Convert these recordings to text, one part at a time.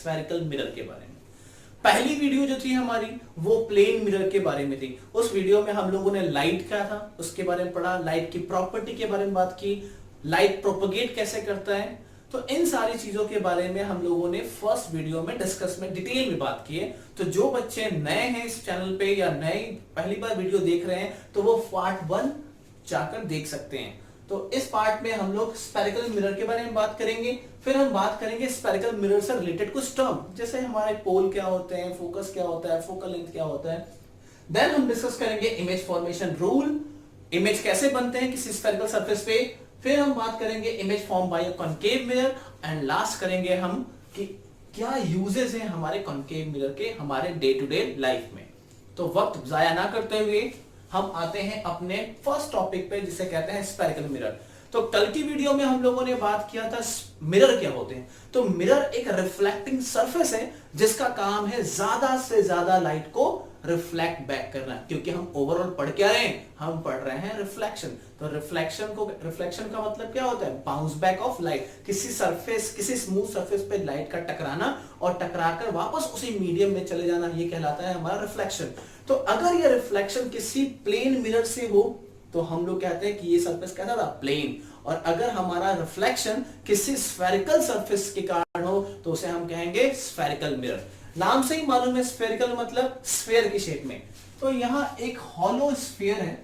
Spherical mirror के बारे में। पहली वीडियो जो थी हमारी वो प्लेन मिरर के बारे में थी। उस वीडियो में हम लोगों ने लाइट क्या था उसके बारे में पढ़ा, लाइट की प्रॉपर्टी के बारे में बात की, लाइट प्रोपगेट कैसे करता है। तो इन सारी चीजों के बारे में हम लोगों ने फर्स्ट वीडियो में डिस्कस में डिटेल में बात की है। तो जो बच्चे नए हैं इस चैनल पे या नए पहली बार वीडियो देख रहे हैं तो वो पार्ट 1 जाकर देख सकते हैं। तो इस पार्ट में हम लोग स्फेरिकल मिरर के बारे में बात करेंगे, फिर हम बात करेंगे स्फेरिकल मिरर से रिलेटेड कुछ टर्म, जैसे हमारे पोल क्या होते हैं, फोकस क्या होता है, फोकल लेंथ क्या होता है। देन हम डिस्कस करेंगे इमेज फॉर्मेशन रूल, इमेज कैसे बनते हैं किसी स्फेरिकल सरफेस पे। फिर हम बात करेंगे image form by a concave mirror and last करेंगे हम कि क्या यूजेस हैं हमारे कॉनकेव मिरर के हमारे डे टू डे लाइफ में। तो वक्त जाया ना करते हुए हम आते हैं अपने फर्स्ट टॉपिक पे जिसे कहते हैं स्फेरिकल मिरर। तो कल की वीडियो में हम लोगों ने बात किया था मिरर क्या होते हैं। तो मिरर एक रिफ्लेक्टिंग सरफेस है जिसका काम है ज्यादा से ज्यादा लाइट को रिफ्लेक्ट बैक करना, क्योंकि हम ओवरऑल पढ़ क्या रहे हैं, हम पढ़ रहे हैं रिफ्लेक्शन। तो रिफ्लेक्शन का मतलब क्या होता है, बाउंस बैक ऑफ लाइट, किसी सरफेस किसी स्मूथ सरफेस पे लाइट का टकराना और टकराकर वापस उसी मीडियम में चले जाना, ये कहलाता है हमारा रिफ्लेक्शन। तो अगर ये रिफ्लेक्शन किसी प्लेन मिरर से हो तो हम लोग कहते हैं कि ये सरफेस कैसा था, प्लेन। और अगर हमारा रिफ्लेक्शन किसी स्फेरिकल सरफेस के कारण हो तो उसे हम कहेंगे स्फेरिकल मिरर। नाम से ही मालूम है स्फेरिकल मतलब स्फेयर की शेप में। तो यहां एक हॉलो स्फेयर है।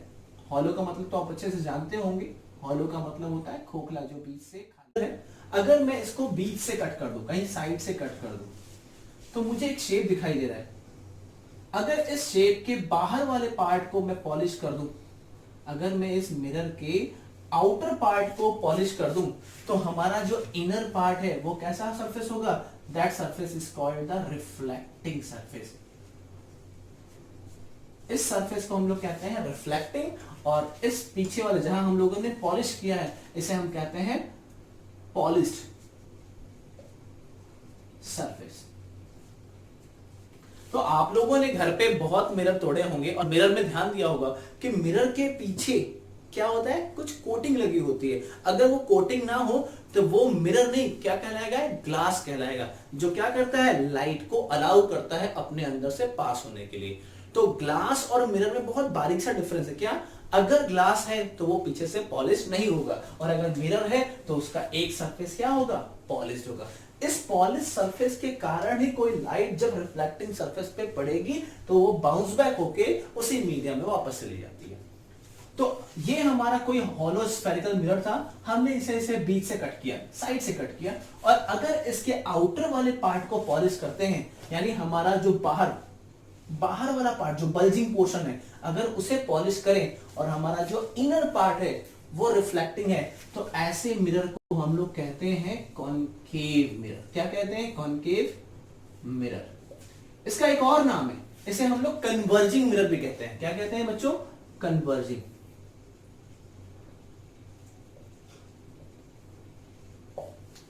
हॉलो का मतलब तो आप अच्छे से जानते होंगे, हॉलो का मतलब होता है खोखला जो बीच से खाली है। अगर मैं इसको बीच से कट कर दूं, कहीं साइड से कट कर दूं, तो मुझे एक शेप दिखाई दे रहा है। अगर इस शेप के बाहर वाले पार्ट को मैं पॉलिश कर दूं, अगर मैं इस मिरर के आउटर पार्ट को पॉलिश कर दूं, तो हमारा जो इनर पार्ट है वो कैसा सरफेस होगा, that surface is called the reflecting surface. इस सरफेस को हम लोग कहते हैं रिफ्लेक्टिंग, और इस पीछे वाले जहां हम लोगों ने पॉलिश किया है इसे हम कहते हैं पॉलिश्ड सरफेस। तो आप लोगों ने घर पे बहुत मिरर तोड़े होंगे और मिरर में ध्यान दिया होगा कि मिरर के पीछे क्या होता है, कुछ कोटिंग लगी होती है। अगर वो कोटिंग ना हो तो वो मिरर नहीं, क्या कहलाएगा, ग्लास कहलाएगा, जो क्या करता है, लाइट को अलाउ करता है अपने अंदर से पास होने के लिए। तो ग्लास और मिरर में बहुत बारीक सा डिफरेंस है। क्या, अगर ग्लास है तो वो पीछे से पॉलिश नहीं होगा, और अगर मिरर है तो उसका एक सरफेस क्या होगा, पॉलिश होगा। इस पॉलिश सरफेस के कारण ही कोई लाइट जब रिफ्लेक्टिंग सरफेस पे पड़ेगी तो वो बाउंस बैक होके उसी मीडियम में वापस चली जाती है। तो ये हमारा कोई हॉलो स्फेरिकल मिरर था, हमने इसे बीच से कट किया, साइड से कट किया। और अगर इसके आउटर वाले पार्ट को पॉलिश करते हैं, यानी हमारा जो बाहर वाला पार्ट जो बल्जिंग पोर्शन है, अगर उसे पॉलिश करें और हमारा जो इनर पार्ट है वो रिफ्लेक्टिंग है, तो ऐसे मिरर को हम लोग कहते हैं कॉनकेव मिरर। क्या कहते हैं, कॉनकेव मिरर। इसका एक और नाम है, इसे हम लोग कन्वर्जिंग मिरर भी कहते हैं। क्या कहते हैं बच्चों, कन्वर्जिंग।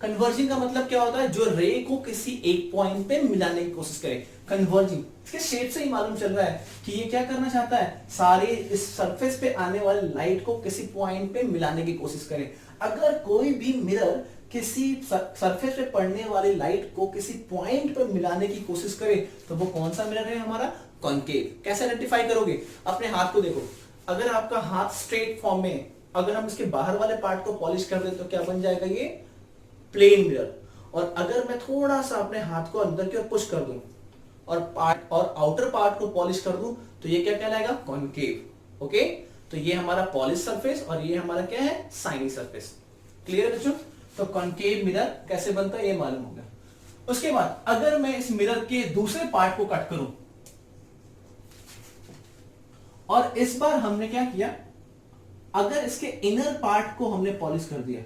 कन्वर्जिंग का मतलब क्या होता है, जो रे को किसी एक पॉइंट पे मिलाने की कोशिश करे, कन्वर्जिंग। इसके शेप से ही मालूम चल रहा है कि ये क्या करना चाहता है, सारे इस सरफेस पे आने वाले लाइट को किसी पॉइंट पे मिलाने की कोशिश करे। अगर कोई भी मिरर किसी सरफेस पे पड़ने वाली लाइट को किसी पॉइंट पे मिलाने की कोशिश करे तो वो कौन सा मिरर है हमारा, कॉनकेव। कैसे आइडेंटिफाई करोगे, अपने हाथ को देखो, अगर आपका हाथ स्ट्रेट फॉर्म में, अगर हम इसके बाहर वाले पार्ट को पॉलिश कर दें तो क्या बन जाएगा, ये प्लेन मिरर। और अगर मैं थोड़ा सा अपने हाथ को अंदर की ओर पुश कर दूं और आउटर पार्ट को पॉलिश कर दूं तो ये क्या कहलाएगा, कॉनकेव। ओके, तो ये हमारा पॉलिश सरफेस और ये हमारा क्या है, साइनी सरफेस। क्लियर है बच्चों। तो कॉनकेव मिरर कैसे बनता है ये मालूम हो गया। उसके बाद अगर मैं इस मिरर के दूसरे पार्ट को कट करूं, और इस बार हमने क्या किया, अगर इसके इनर पार्ट को हमने पॉलिश कर दिया,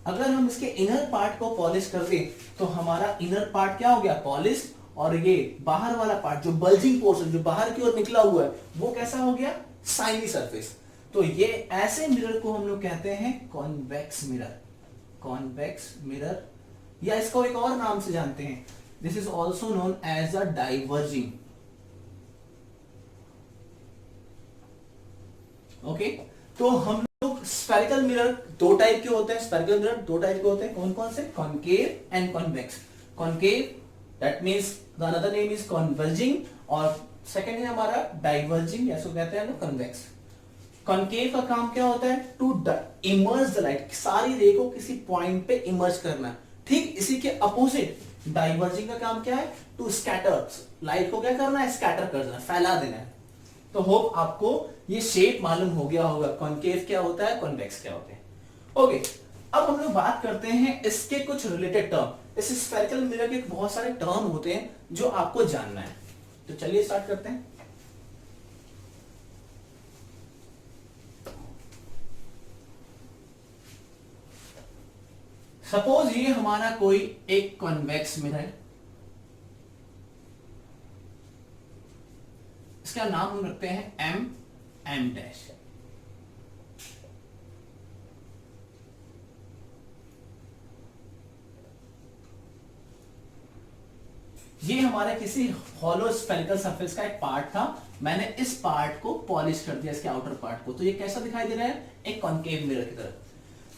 अगर हम इसके इनर पार्ट को पॉलिश कर दें तो हमारा इनर पार्ट क्या हो गया, पॉलिश, और ये बाहर वाला पार्ट जो बल्जिंग पोर्शन जो बाहर की ओर निकला हुआ है वो कैसा हो गया, साइनी सरफेस। तो ये ऐसे मिरर को हम लोग कहते हैं कॉन्वेक्स मिरर। कॉन्वेक्स मिरर, या इसको एक और नाम से जानते हैं, this is also known as a diverging. Okay, तो हम लोग स्फेरिकल मिरर दो टाइप के होते हैं, स्फेरिकल मिरर दो टाइप के होते हैं, कौन कौन से, concave and convex. Concave that means the another name is converging, और सेकेंड है हमारा डाइवर्जिंग, या सो कहते हैं ना कन्वेक्स। कॉन्केव का काम क्या होता है? टू इमर्ज द लाइट, सारी रे को किसी पॉइंट पे इमर्ज करना। ठीक इसी के अपोजिट डाइवर्जिंग का काम क्या है? टू स्कैटर, लाइट को क्या करना है? स्कैटर कर देना, फैला देना है। तो होप आपको ये शेप मालूम हो गया होगा, कॉन्केव क्या होता है, कॉन्वेक्स क्या होते हैं। ओके, अब हम लोग बात करते हैं इसके कुछ रिलेटेड टर्म। इस स्फेरिकल मिरर के बहुत सारे टर्म होते हैं जो आपको जानना है, तो चलिए स्टार्ट करते हैं। सपोज ये हमारा कोई एक कॉन्वेक्स मिरर है, इसका नाम हम रखते हैं एम डैश। ये हमारे किसी हॉलो स्फेरिकल सरफेस का एक पार्ट था, मैंने इस पार्ट को पॉलिश कर दिया, इसके आउटर पार्ट को, तो ये कैसा दिखाई दे रहा है? एक कॉन्केव मिरर की तरह।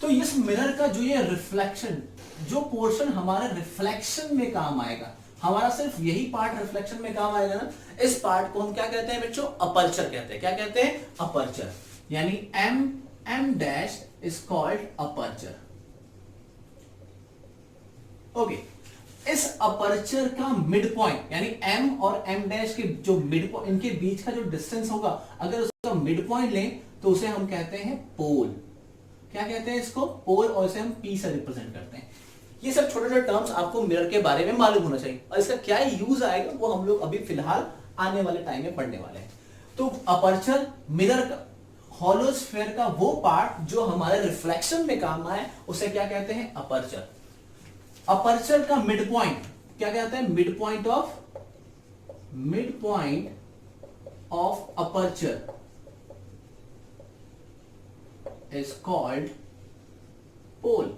तो इस मिरर का जो ये रिफ्लेक्शन, जो पोर्शन हमारे रिफ्लेक्शन में काम आएगा, हमारा सिर्फ यही पार्ट रिफ्लेक्शन में काम आएगा ना, इस पार्ट को हम क्या कहते हैं बच्चों? अपर्चर कहते हैं। क्या कहते हैं? अपर्चर। यानी M dash is called aperture. Okay, इस अपर्चर का मिड पॉइंट, यानी एम और एम डैश के जो मिड पॉइंट, इनके बीच का जो डिस्टेंस होगा, अगर उसका मिड पॉइंट लें तो उसे हम कहते हैं पोल। क्या कहते हैं इसको? पोल, और इसे हम पी से रिप्रेजेंट करते हैं। ये सब छोटे छोटे टर्म्स आपको मिरर के बारे में मालूम होना चाहिए, और इसका क्या यूज आएगा वो हम लोग अभी फिलहाल आने वाले टाइम में पढ़ने वाले हैं। तो अपर्चर मिरर का, हॉलो स्फीयर का वो पार्ट जो हमारे रिफ्लेक्शन में काम आए, उसे क्या कहते हैं? अपर्चर। अपर्चर का मिड पॉइंट क्या कहते हैं? Mid point of aperture is called pole.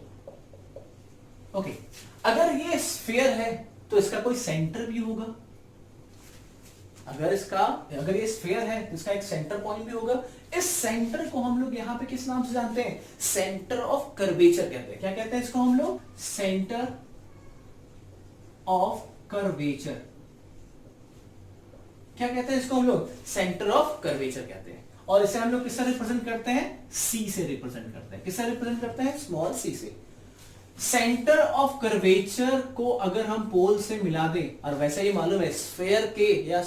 Okay, अगर ये स्फीयर है तो इसका कोई सेंटर भी होगा। अगर ये स्फीयर है तो इसका एक सेंटर पॉइंट भी होगा। इस सेंटर को हम लोग यहां पे किस नाम से जानते हैं? सेंटर ऑफ कर्वेचर कहते हैं। क्या कहते हैं इसको हम लोग? Centre of curvature. क्या कहते हैं इसको हम लोग? सेंटर ऑफ कर्वेचर कहते हैं। और इसे हम लोग किससे रिप्रेजेंट करते हैं? सी से रिप्रेजेंट करते हैं। किससे रिप्रेजेंट करते हैं? स्मॉल सी से। सेंटर ऑफ कर्वेचर को अगर हम पोल से मिला दें, और वैसे ही मालूम है स्फीयर के या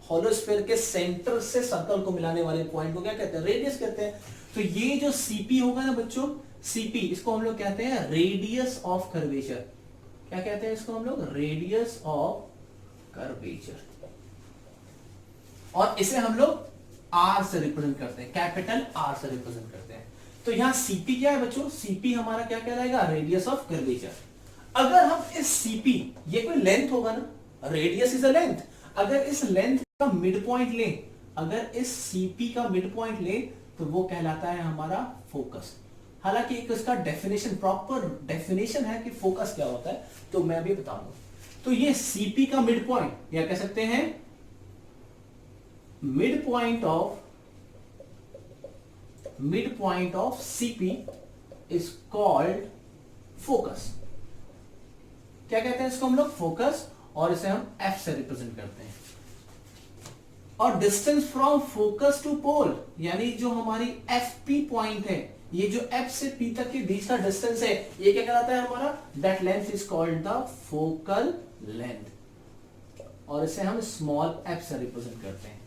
हॉलो स्फीयर के सेंटर से सर्कल को मिलाने वाले पॉइंट को क्या कहते हैं? रेडियस कहते हैं। तो ये जो सीपी होगा ना बच्चों, सीपी, इसको हम लोग कहते हैं रेडियस ऑफ कर्वेचर। क्या कहते हैं इसको हम लोग? Radius of curvature. और इसे हम लोग आर से रिप्रेजेंट करते हैं, कैपिटल आर से रिप्रेजेंट करते हैं। तो यहां सीपी क्या है बच्चों? सीपी हमारा क्या कहलाएगा? Radius of curvature. अगर हम इस सीपी, ये कोई लेंथ होगा ना, रेडियस इज अ लेंथ, अगर इस लेंथ का मिड पॉइंट लें, अगर इस सीपी का मिड पॉइंट लें तो वो कहलाता है हमारा फोकस। हालांकि एक इसका डेफिनेशन, प्रॉपर डेफिनेशन है कि फोकस क्या होता है, तो मैं भी बताऊंगा। तो ये सीपी का मिड पॉइंट, या कह सकते हैं mid point of CP is called focus. क्या कहते हैं इसको हम लोग? फोकस। और इसे हम एफ से रिप्रेजेंट करते हैं। और डिस्टेंस फ्रॉम फोकस टू पोल, यानी जो हमारी एफ पी पॉइंट है, ये जो एफ से पी तक के बीच का डिस्टेंस है, ये क्या कहलाता है हमारा? That length is called the focal length. और इसे हम स्मॉल एफ से रिप्रेजेंट करते हैं।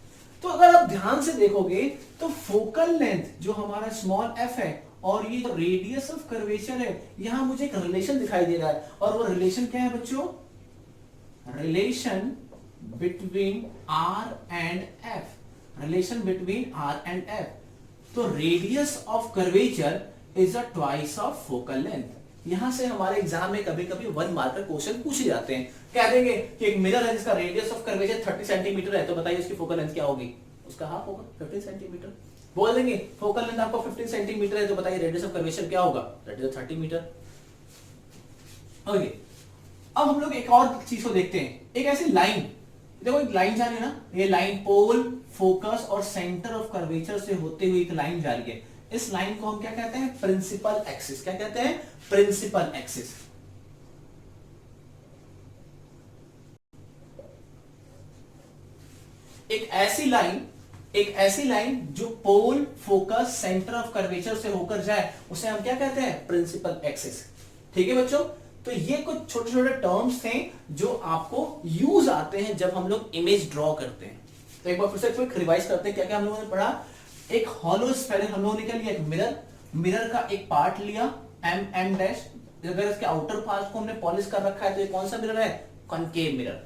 तो अगर आप ध्यान से देखोगे तो फोकल लेंथ जो हमारा स्मॉल एफ है और ये जो रेडियस ऑफ कर्वेचर है, यहां मुझे एक रिलेशन दिखाई दे रहा है। और वो रिलेशन क्या है बच्चों? Relation between R and F. Relation between R and F. तो radius of curvature is a twice of focal length. यहां से हमारे एग्जाम में कभी कभी 1 मार्क का क्वेश्चन पूछे जाते हैं। कह देंगे कि एक मिरर है जिसका रेडियस ऑफ कर्वेचर 30 सेंटीमीटर है, तो बताइए उसकी फोकल लेंथ क्या होगी? उसका हाफ होगा, 15 सेंटीमीटर। बोल देंगे फोकल लेंथ आपको 15 सेंटीमीटर है, तो बताइए रेडियस ऑफ कर्वेचर क्या होगा? That is 30 metre. ओके, अब हम लोग एक और चीज को देखते हैं। एक ऐसी लाइन, देखो एक लाइन जा रही है ना, ये लाइन पोल, फोकस और सेंटर ऑफ कर्वेचर से होते हुए एक लाइन जा रही है। इस लाइन को हम क्या कहते हैं? Principal axis. क्या कहते हैं? Principal axis. एक ऐसी लाइन जो pole focus centre of curvature से होकर जाए उसे हम क्या कहते हैं, प्रिंसिपल एक्सिस। ठीक है बच्चों, तो ये कुछ छोटे छोटे टर्म्स हैं जो आपको यूज आते हैं जब हम लोग इमेज ड्रॉ करते हैं। तो एक बार फिर से क्विक रिवाइज करते हैं क्या क्या हम लोगों ने पढ़ा। एक हॉलो स्फेयर हम लोगों ने क्या लिया, एक मिरर का एक पार्ट लिया एम डैश, अगर इसके आउटर पार्ट को हमने पॉलिश कर रखा है तो ये कौन सा मिरर है, कॉनकेव मिरर।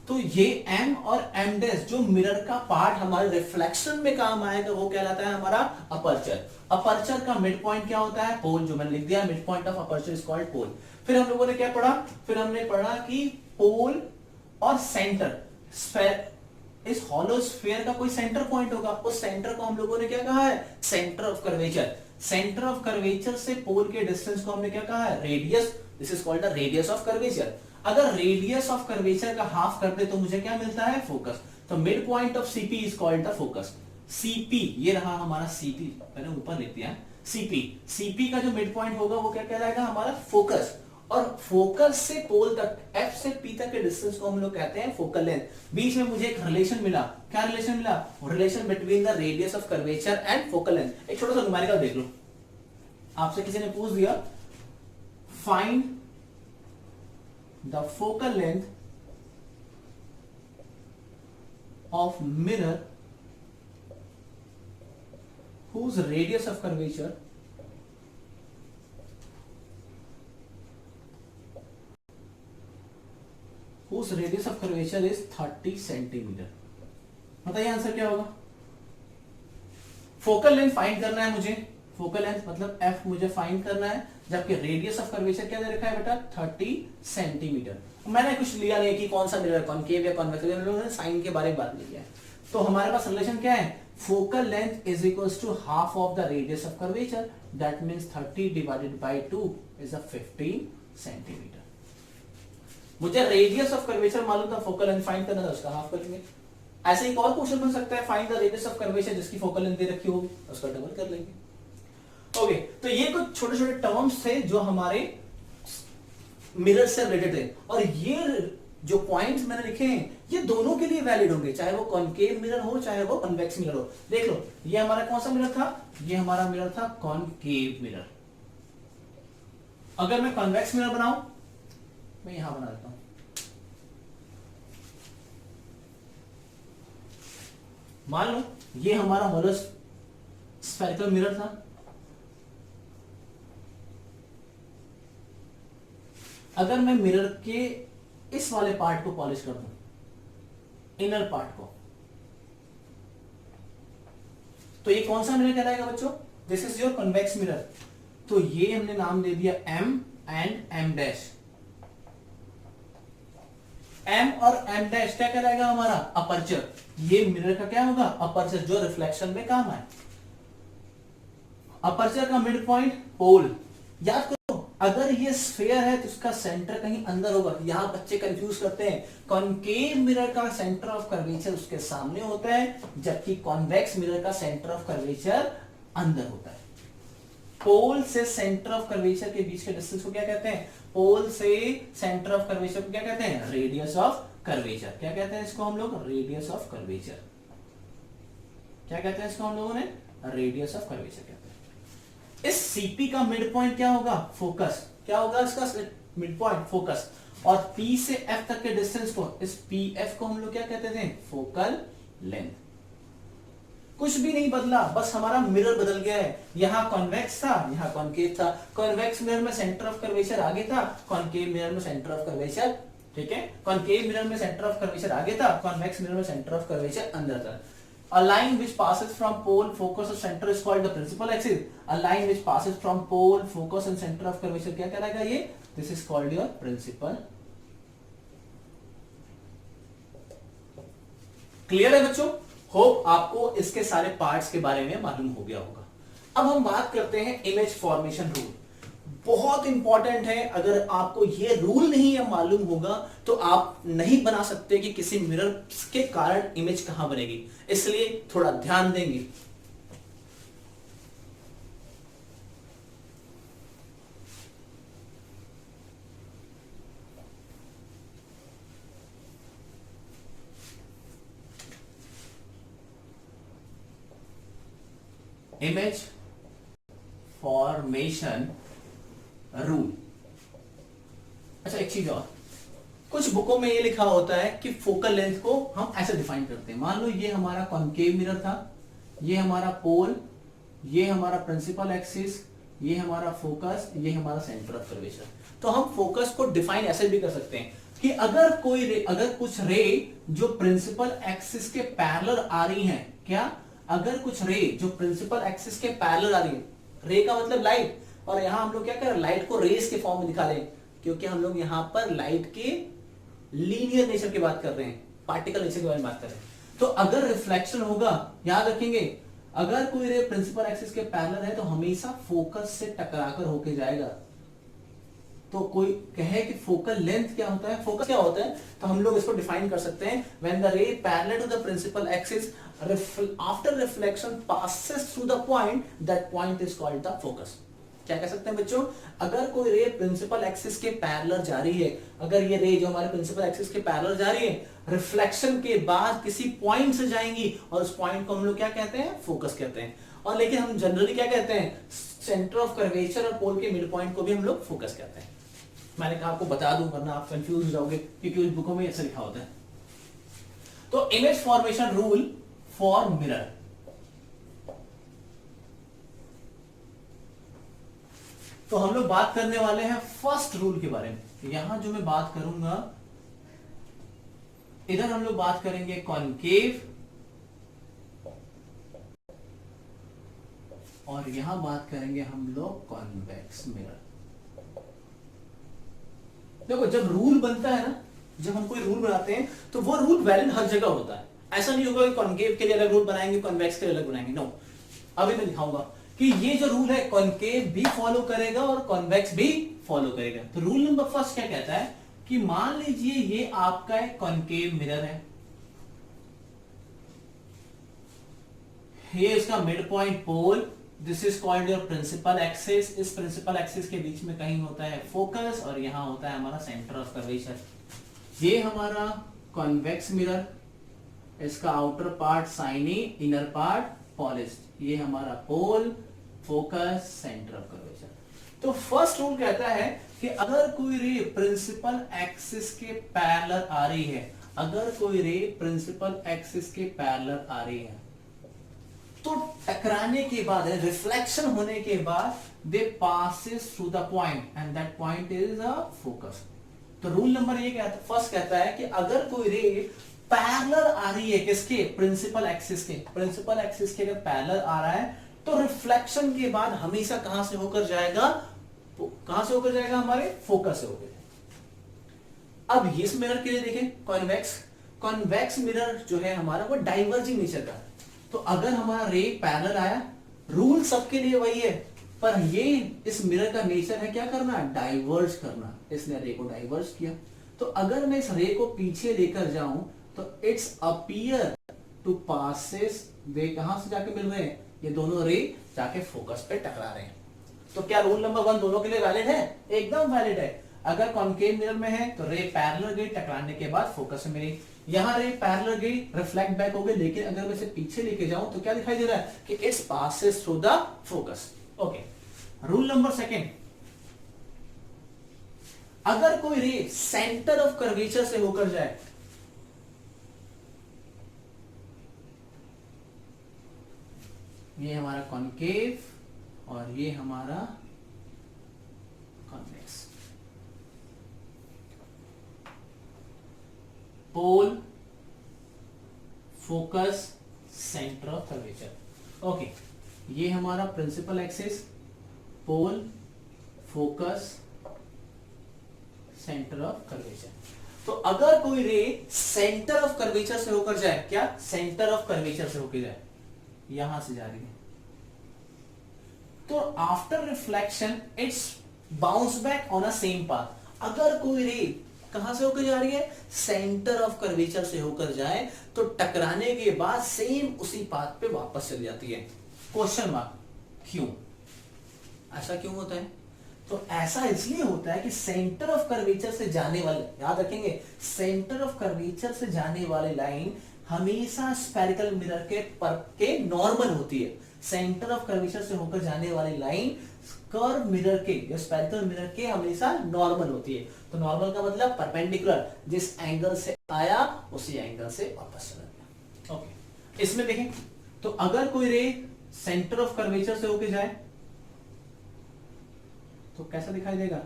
तो ये एम और एम डैश जो मिरर का पार्ट हमारे रिफ्लेक्शन में काम आएगा वो कहलाता है हमारा अपर्चर। अपर्चर का मिड पॉइंट क्या होता है, पोल, जो मैंने लिख दिया mid point of aperture is called pole. फिर हम लोगों ने क्या पढ़ा, फिर हमने पढ़ा कि पोल और सेंटर स्फेयर, इस हॉलो स्फीयर का कोई सेंटर पॉइंट होगा, उस सेंटर को हम लोगों ने क्या कहा है, centre of curvature. Centre of curvature से पोल के डिस्टेंस को हमने क्या कहा है, radius. This is called the radius of curvature. अगर रेडियस ऑफ कर्वेचर का हाफ कर दे तो मुझे क्या मिलता है, फोकस। तो mid point of CP is called the focus. CP ये रहा हमारा सीपी, मैंने ऊपर लिख दिया सीपी। सीपी का जो मिड पॉइंट होगा वो क्या कहलाएगा, हमारा फोकस। और फोकस से पोल तक, एफ से पी तक के डिस्टेंस को हम लोग कहते हैं फोकल लेंथ। बीच में मुझे एक रिलेशन मिला, क्या रिलेशन मिला, relation between the radius of curvature and focal length. एक छोटा सा न्यूमेरिकल देख लो, आपसे किसी ने पूछ दिया find the focal length of mirror whose radius of curvature whose radius of curvature is 30 centimetre. बताइए आंसर क्या होगा। फोकल लेंथ फाइंड करना है मुझे, फोकल लेंथ मतलब एफ मुझे फाइंड करना है, जबकि रेडियस ऑफ कर्वेचर क्या दे रखा है बेटा, 30 सेंटीमीटर। मैंने कुछ लिया नहीं कि कौन सा मिरर, कॉनकेव या कॉन्वेक्स, हम लोगों ने साइन के बारे में बात नहीं किया है। तो हमारे पास रिलेशन क्या है, focal length is equals to half of the radius of curvature, that means 30 divided by 2 is 15 centimetre. मुझे रेडियस ऑफ कर्वेचर मालूम था, फोकल लेंथ फाइंड करना था, उसका हाफ करेंगे। ऐसे एक और क्वेश्चन बन सकता है, find the radius of curvature, जिसकी फोकल लेंथ दे रखी होगी, उसका डबल कर लेंगे। ओके, तो ये कुछ छोटे छोटे टर्म्स थे जो हमारे मिरर से रिलेटेड थे। और ये जो पॉइंट्स मैंने लिखे हैं ये दोनों के लिए वैलिड होंगे, चाहे वो कॉनकेव मिरर हो चाहे वो कन्वेक्स मिरर हो। देख लो, ये हमारा कौन सा मिरर था, ये हमारा मिरर था कॉनकेव मिरर। अगर मैं कन्वेक्स मिरर बनाऊं, मैं यहां बना देता हूं, मान लो ये हमारा हॉलो स्फेरिकल मिरर था। अगर मैं मिरर के इस वाले पार्ट को पॉलिश कर दूं, इनर पार्ट को, तो ये कौन सा मिरर कहलाएगा बच्चों, this is your convex mirror. तो ये हमने नाम दे दिया M and M dash. M और एम डैश क्या कहलाएगा हमारा, अपर्चर। ये मिरर का क्या होगा, अपर्चर, जो रिफ्लेक्शन में काम आए। अपर्चर का मिड पॉइंट पोल। याद करो, अगर ये स्फीयर है तो उसका सेंटर कहीं अंदर होगा। यहां बच्चे कंफ्यूज करते हैं, कॉनकेव मिरर का सेंटर ऑफ कर्वेचर उसके सामने होता है, जबकि कॉन्वेक्स मिरर का सेंटर ऑफ कर्वेचर अंदर होता है। पोल से सेंटर ऑफ कर्वेचर के बीच के डिस्टेंस को क्या कहते हैं, पोल से सेंटर ऑफ कर्वेचर को क्या कहते हैं, रेडियस ऑफ कर्वेचर। क्या कहते हैं इसको हम लोग, रेडियस ऑफ कर्वेचर। क्या कहते हैं इसको हम लोगों ने, रेडियस ऑफ कर्वेचर कहते हैं। इस सीपी का मिड पॉइंट क्या होगा, फोकस। क्या होगा इसका मिड पॉइंट, फोकस। और पी से एफ तक के डिस्टेंस को, इस पी एफ को हम लोग क्या कहते थे, फोकल लेंथ। कुछ भी नहीं बदला, बस हमारा मिरर बदल गया है। यहां कॉन्वेक्स था, यहां कॉनकेव था। कॉन्वेक्स मिरर में सेंटर ऑफ कर्वेचर आगे था, कॉनकेव मिरर में सेंटर ऑफ कर्वेचर, ठीक है, कॉनकेव मिरर में सेंटर ऑफ कर्वेचर आगे था, कॉन्वेक्स मिरर में सेंटर ऑफ कर्वेचर अंदर था। A line which passes from pole, focus और center is called the principal axis. A line which passes from pole, focus and center of curvature क्या कहलाएगा ये? This is called your principal. Clear है बच्चों? Hope आपको इसके सारे parts के बारे में मालूम हो गया होगा। अब हम बात करते हैं इमेज फॉर्मेशन रूल। बहुत इंपॉर्टेंट है, अगर आपको ये रूल नहीं है मालूम होगा तो आप नहीं बना सकते कि किसी मिरर के कारण इमेज कहां बनेगी, इसलिए थोड़ा ध्यान देंगे। Image formation rule. अच्छा एक चीज और, कुछ बुकों में ये लिखा होता है कि फोकल लेंथ को हम ऐसे डिफाइन करते हैं। मान लो ये हमारा कॉनकेव मिरर था, ये हमारा पोल, ये हमारा प्रिंसिपल एक्सिस, ये हमारा फोकस, ये हमारा सेंटर ऑफ कर्वेचर। तो हम फोकस को डिफाइन ऐसे भी कर सकते हैं कि अगर कुछ रे जो प्रिंसिपल एक्सिस के पैरेलल आ रही हैं, क्या अगर कुछ रे जो प्रिंसिपल एक्सिस के पैरेलल आ रही है, रे का मतलब लाइट, और यहां हम लोग क्या करें, लाइट को रेस के फॉर्म में निकालें, क्योंकि हम लोग यहां पर लाइट के लीनियर नेचर की बात कर रहे हैं, पार्टिकल नेचर के बारे में बात कर रहे हैं। तो अगर रिफ्लेक्शन होगा, याद रखेंगे, अगर कोई रे प्रिंसिपल एक्सिस के पैरेलल है तो हमेशा फोकस से टकराकर होके जाएगा। तो कोई कहे कि फोकल लेंथ क्या होता है, फोकस क्या होता है, तो हम लोग इसको डिफाइन कर सकते हैं, when the ray parallel to the principal axis after reflection passes through the point, that point is called the focus. क्या कह सकते हैं बच्चों, अगर कोई रे प्रिंसिपल एक्सिस के पैरेलल जा रही है, अगर ये रे जो हमारे प्रिंसिपल एक्सिस के पैरेलल जा रही है, रिफ्लेक्शन के बाद किसी पॉइंट से जाएंगी, और उस पॉइंट को हम लोग क्या कहते हैं, फोकस कहते हैं। और लेकिन हम जनरली क्या कहते हैं, सेंटर ऑफ कर्वेचर और पोल के मिड पॉइंट को भी हम लोग फोकस कहते हैं। मैंने कहा आपको बता दूं, वरना आप कंफ्यूज हो जाओगे, क्योंकि उस बुकों में ऐसा लिखा होता है। तो image formation rule for mirror. तो हम लोग बात करने वाले हैं फर्स्ट रूल के बारे में। यहां जो मैं बात करूंगा, इधर हम लोग बात करेंगे कॉनकेव, और यहां बात करेंगे हम लोग कॉन्वेक्स मिरर। देखो जब रूल बनता है ना, जब हम कोई रूल बनाते हैं तो वो रूल वैलिड हर जगह होता है। ऐसा नहीं होगा कि कॉनकेव के लिए अलग रूल बनाएंगे, कॉन्वेक्स के लिए अलग बनाएंगे, नो। अभी मैं दिखाऊंगा कि ये जो रूल है कॉनकेव भी फॉलो करेगा और कॉन्वेक्स भी फॉलो करेगा। तो रूल नंबर फर्स्ट क्या कहता है कि मान लीजिए ये आपका एक कॉनकेव मिरर है, ये इसका mid point pole, this is called your principal axis. इस प्रिंसिपल एक्सिस के बीच में कहीं होता है फोकस, और यहां होता है हमारा सेंटर ऑफ कर्वेचर। ये हमारा कॉन्वेक्स मिरर, इसका outer part shiny, inner part polished. ये हमारा pole, focus, centre of curvature. तो फर्स्ट रूल कहता है कि अगर कोई रे प्रिंसिपल एक्सिस के पैरेलल आ रही है, अगर कोई रे प्रिंसिपल एक्सिस के पैरेलल आ रही है, तो टकराने के बाद, रिफ्लेक्शन होने के बाद, they passes through the point and that point is a focus. तो रूल नंबर ये कहता है, फर्स्ट कहता है कि अगर कोई रे पैरेलल आ रही है, किसके, प्रिंसिपल एक्सिस के, प्रिंसिपल एक्सिस के अगर पैरेलल आ रहा है, तो रिफ्लेक्शन के बाद हमेशा कहां से होकर जाएगा, कहां से होकर जाएगा, हमारे फोकस से होकर जाएगा। अब इस मिरर के लिए देखें, कॉन्वेक्स, कॉन्वेक्स मिरर जो है हमारा वो डाइवर्जिंग नेचर का है। तो अगर हमारा रे पैरेलल आया, रूल सबके लिए वही है, पर ये इस मिरर का नेचर है क्या करना, डाइवर्ज करना। इसने रे को डाइवर्ज किया, तो अगर मैं इस रे को पीछे लेकर जाऊं तो इट्स अपीयर टू पासेस, वे कहां से जाके मिल रहे हैं, ये दोनों रे जाके फोकस पे टकरा रहे हैं। तो क्या रूल नंबर 1 दोनों के लिए वैलिड है, एकदम वैलिड है। अगर कॉन्केव मिरर में है तो रे पैरेलल गई, टकराने के बाद फोकस में मिली, यहां रे पैरेलल गई, रिफ्लेक्ट बैक हो गई, लेकिन अगर मैं इसे पीछे लेके जाऊं तो क्या दिखाई दे रहा है कि it's passes through the focus. Okay, rule number 2, अगर कोई रे सेंटर ऑफ कर्वेचर से होकर जाए, ये हमारा कॉन्केव और ये हमारा convex, pole, focus, centre of curvature. Okay, ये हमारा principal axis, pole, focus, centre of curvature. तो अगर कोई रे सेंटर ऑफ कर्वेचर से होकर जाए, क्या, सेंटर ऑफ कर्वेचर से होकर जाए, यहां से जा रही है, तो after reflection it's bounce back on a same path. अगर कोई रे कहां से होकर जा रही है, सेंटर ऑफ कर्वेचर से होकर जाए, तो टकराने के बाद सेम उसी पाथ पे वापस चली जाती है। क्वेश्चन मार्क, क्यों, ऐसा क्यों होता है? तो ऐसा इसलिए होता है कि सेंटर ऑफ कर्वेचर से जाने वाले, याद रखेंगे, सेंटर ऑफ कर्वेचर से जाने वाली लाइन हमेशा स्फेरिकल मिरर के नॉर्मल होती है। सेंटर ऑफ कर्वेचर से होकर जाने वाली लाइन कर्व मिरर के या स्पेरिकल मिरर के हमेशा नॉर्मल होती है। तो नॉर्मल का मतलब परपेंडिकुलर, जिस एंगल से आया उसी एंगल से वापस चला गया। ओके, इसमें देखें तो अगर कोई रे सेंटर ऑफ कर्वेचर से होकर जाए तो कैसा दिखाई देगा?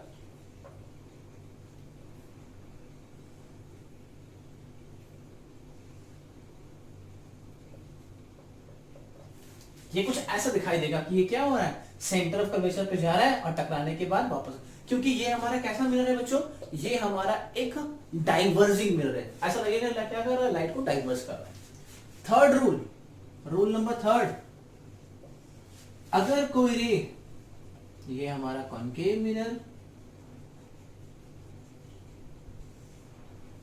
ये कुछ ऐसा दिखाई देगा कि ये क्या हो रहा है, सेंटर ऑफ कर्वेचर पे जा रहा है और टकराने के बाद वापस, क्योंकि ये हमारा कैसा मिरर है बच्चों, ये हमारा एक डाइवर्जिंग मिरर है। ऐसा लगेगा क्या कर रहा है, लाइट को डाइवर्स कर रहा है। Third rule, rule number third, अगर कोई रे, ये हमारा कॉनकेव मिरर,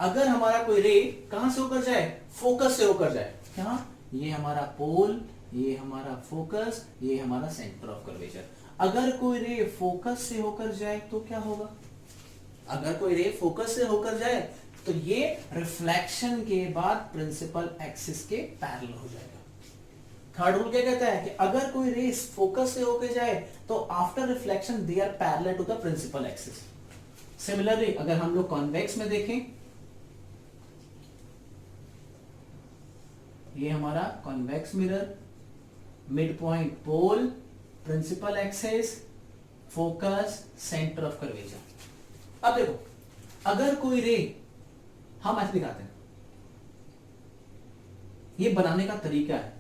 अगर हमारा कोई रे कहां से होकर जाए, फोकस से होकर जाए, क्या, ये हमारा पोल, ये हमारा फोकस, ये हमारा सेंटर ऑफ कर्वेचर, अगर कोई रे फोकस से होकर जाए तो क्या होगा? अगर कोई रे फोकस से होकर जाए तो ये रिफ्लेक्शन के बाद प्रिंसिपल एक्सिस के पैरेलल हो जाएगा। थर्ड रूल क्या कहता है कि अगर कोई रे फोकस से होकर जाए तो after reflection they are parallel to the principal axis. Similarly अगर हम लोग कॉन्वेक्स में देखें, ये हमारा convex mirror, mid point pole, principal axis, focus, centre of curvature. अब देखो अगर कोई रे, हम ऐसे दिखाते हैं, ये बनाने का तरीका है,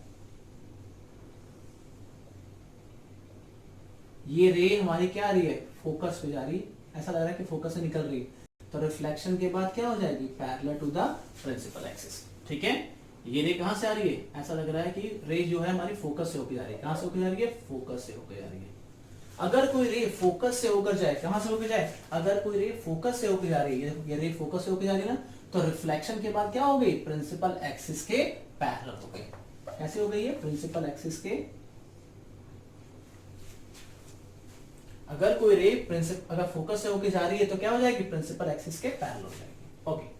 ये रे हमारी क्या आ रही है, फोकस पे जा रही है, ऐसा लग रहा है कि फोकस से निकल रही है, तो रिफ्लेक्शन के बाद क्या हो जाएगी, parallel to the principal axis. ठीक है, ये रे कहां से आ रही है, ऐसा लग रहा है कि रे जो है हमारी फोकस से होकर जा रही है, कहां से होकर जा रही है, फोकस से होकर जा रही है। अगर कोई रे फोकस से होकर जाए, कहां से होकर जाए, अगर कोई रे फोकस से होकर जा रही है, ये रे फोकस से होकर जा रही है ना, तो रिफ्लेक्शन के बाद क्या हो गई, प्रिंसिपल एक्सिस के पैरेलल हो गई। कैसे हो गई है, प्रिंसिपल एक्सिस के, अगर कोई रे अगर फोकस से होकर जा रही है तो क्या हो जाएगी, प्रिंसिपल एक्सिस के पैरेलल हो जाएगी। ओके,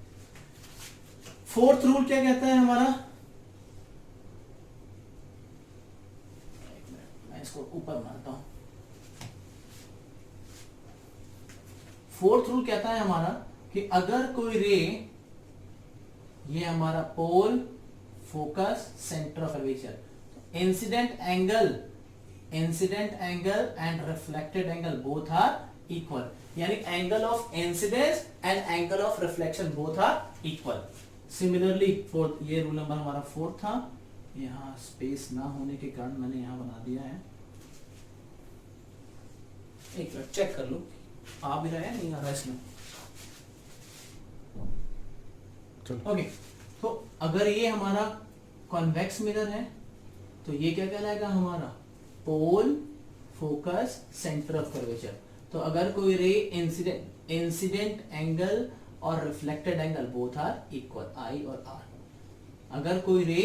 फोर्थ रूल क्या कहता है हमारा, मैं इसको ऊपर मारता हूं। फोर्थ रूल कहता है हमारा कि अगर कोई रे, ये हमारा pole, focus, centre of curvature, incident angle and reflected angle both are equal, यानी angle of incidence and angle of reflection both are equal. Similarly fourth, ये रूल नंबर हमारा फोर्थ था, यहां स्पेस ना होने के कारण मैंने यहां बना दिया है, एक मिनट चेक कर लो, आ भी रहा है नहीं आ रहा इसमें। ओके, तो अगर ये हमारा कॉन्वेक्स मिरर है तो ये क्या कहलाएगा, हमारा pole, focus, centre of curvature. तो अगर कोई रे इंसिडेंट एंगल और reflected angle both are equal, I और आर, अगर कोई रे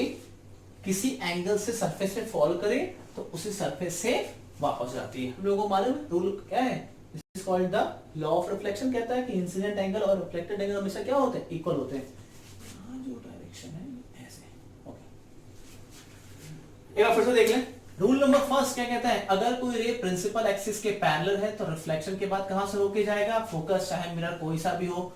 किसी एंगल से सरफेस पे फॉल करे तो उसी सरफेस से वापस जाती है। हम लोगों को मालूम रूल क्या है, this is called the law of reflection, कहता है कि इंसिडेंट एंगल और रिफ्लेक्टेड एंगल हमेशा क्या होते हैं, इक्वल होते हैं। जो डायरेक्शन है ऐसे। ओके, एक बार फिर से देख लें। रूल नंबर फर्स्ट क्या कहता है, अगर कोई रे प्रिंसिपल एक्सिस के पैरेलल है तो रिफ्लेक्शन के बाद कहां से होके जाएगा, फोकस, चाहे मिरर कोई सा भी हो।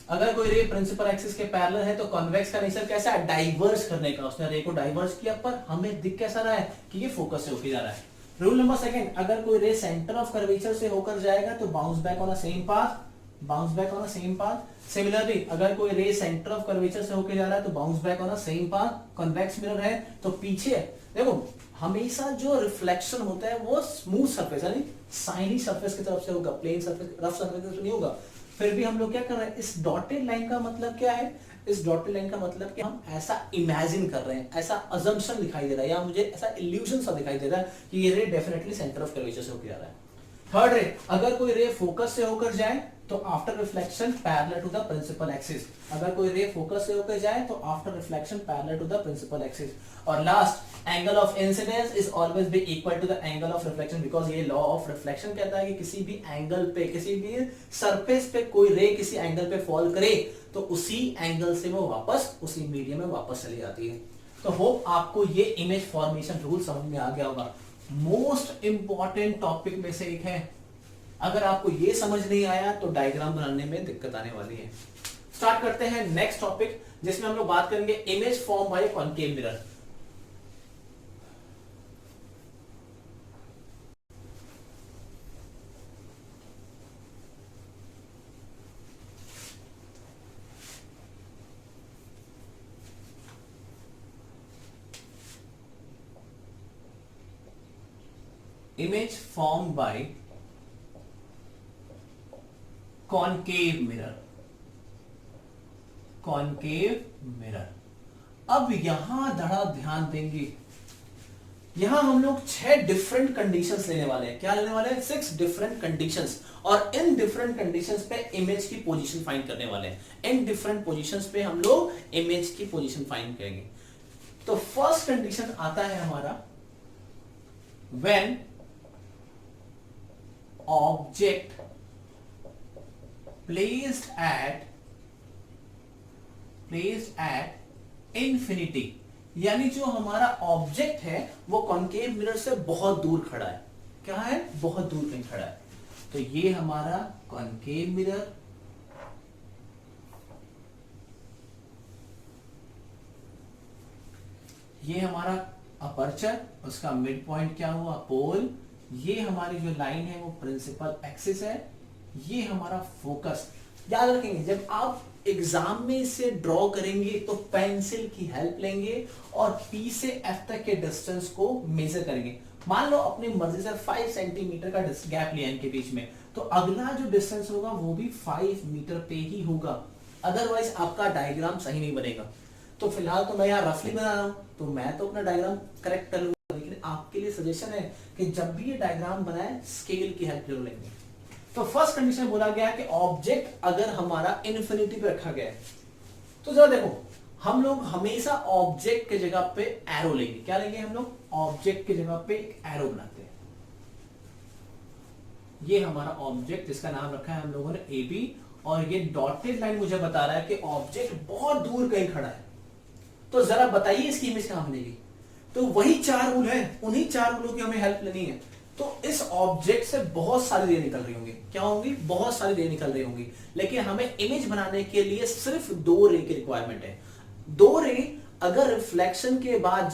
अगर कोई रे प्रिंसिपल एक्सिस के पैरेलल है तो कॉन्वेक्स का नेचर कैसा है, डाइवर्ज करने का, उसने रे को डाइवर्ज किया, पर हमें दिख कैसा रहा है कि ये फोकस से होके जा रहा है। रूल नंबर सेकंड, अगर कोई रे सेंटर ऑफ कर्वेचर से होकर जाएगा तो bounce back on the same path, bounce back on the same path. Similarly अगर कोई रे सेंटर ऑफ कर्वेचर से होकर जा रहा है तो bounce back on the same path. Convex mirror है तो पीछे देखो हमेशा जो रिफ्लेक्शन होता है वो स्मूथ सरफेस यानी शाइनी सरफेस की तरफ से होगा, प्लेन सरफेस, रफ सरफेस से नहीं होगा। फिर भी हम लोग क्या कर रहे हैं, इस डॉटेड लाइन का मतलब क्या है, इस डॉटेड लाइन का मतलब कि हम ऐसा इमेजिन कर रहे हैं, ऐसा अजम्पशन दिखाई दे रहा है, या मुझे ऐसा इल्यूजन सा दिखाई दे रहा है कि ये रे डेफिनेटली सेंटर ऑफ कर्वेचर से होकर जा रहा है। थर्ड रे, अगर कोई रे फोकस से होकर जाए तो after reflection parallel to the principal axis, अगर कोई रे फोकस से होकर जाए तो after reflection parallel to the principal axis. और last, angle of incidence is always be equal to the angle of reflection, because ये लॉ ऑफ रिफ्लेक्शन कहता है कि किसी भी एंगल पे, किसी भी सरफेस पे कोई रे किसी एंगल पे फॉल करे तो उसी एंगल से वो वापस उसी मीडियम में वापस चली जाती है। तो होप आपको ये इमेज फॉर्मेशन रूल समझ में आ गया होगा। मोस्ट इंपॉर्टेंट टॉपिक में से एक है। अगर आपको ये समझ नहीं आया तो डायग्राम बनाने में दिक्कत आने वाली है। स्टार्ट करते हैं नेक्स्ट टॉपिक, जिसमें हम लोग बात करेंगे image form by concave mirror. Image form by concave mirror. Concave mirror. अब यहां थोड़ा ध्यान देंगे, यहां हम लोग 6 डिफरेंट कंडीशंस लेने वाले हैं। क्या लेने वाले हैं? 6 डिफरेंट कंडीशंस, और इन डिफरेंट कंडीशंस पे इमेज की पोजीशन फाइंड करने वाले हैं। इन डिफरेंट पोजीशंस पे हम लोग इमेज की पोजीशन फाइंड करेंगे। तो फर्स्ट कंडीशन आता है हमारा, when object placed at infinity, यानी जो हमारा ऑब्जेक्ट है वो कॉनकेव मिरर से बहुत दूर खड़ा है। क्या है? बहुत दूर कहीं खड़ा है। तो ये हमारा कॉनकेव मिरर, ये हमारा अपर्चर, उसका मिड पॉइंट क्या हुआ? पोल। ये हमारी जो लाइन है वो प्रिंसिपल एक्सिस है। ये हमारा फोकस। याद रखेंगे, जब आप एग्जाम में इसे ड्रॉ करेंगे तो पेंसिल की हेल्प लेंगे और P से F तक के डिस्टेंस को मेजर करेंगे। मान लो अपनी मर्जी से 5 सेंटीमीटर का गैप लिया इनके बीच में, तो अगला जो डिस्टेंस होगा वो भी 5 मीटर पे ही होगा, अदरवाइज आपका डायग्राम सही नहीं बनेगा। तो फिलहाल तो मैं यहाँ रफली बना रहा हूं, तो मैं तो अपना डायग्राम करेक्ट कर लूंगा, लेकिन आपके लिए सजेशन है कि जब भी ये डायग्राम बनाए स्केल की हेल्प जरूर लेंगे। तो फर्स्ट कंडीशन बोला गया है कि ऑब्जेक्ट अगर हमारा इन्फिनिटी पे रखा गया है, तो जरा देखो, हम लोग हमेशा ऑब्जेक्ट के जगह पे एरो लेंगे। क्या लेंगे हम लोग? ऑब्जेक्ट के जगह पे एक एरो बनाते हैं। ये हमारा ऑब्जेक्ट, जिसका नाम रखा है हम लोगों ने AB, और ये डॉटेड लाइन मुझे बता रहा है कि ऑब्जेक्ट बहुत दूर कहीं खड़ा है। तो जरा बताइए इसकी इमेज कहां बनेगी? तो वही 4 रूल है, उन्हीं 4 रूलों की हमें हेल्प लेनी है। तो इस ऑब्जेक्ट से बहुत सारी रे निकल रही होंगी। क्या होंगी? बहुत सारी रे निकल रही होंगी, लेकिन हमें इमेज बनाने के लिए सिर्फ 2 रे की रिक्वायरमेंट है। 2 रे अगर रिफ्लेक्शन के बाद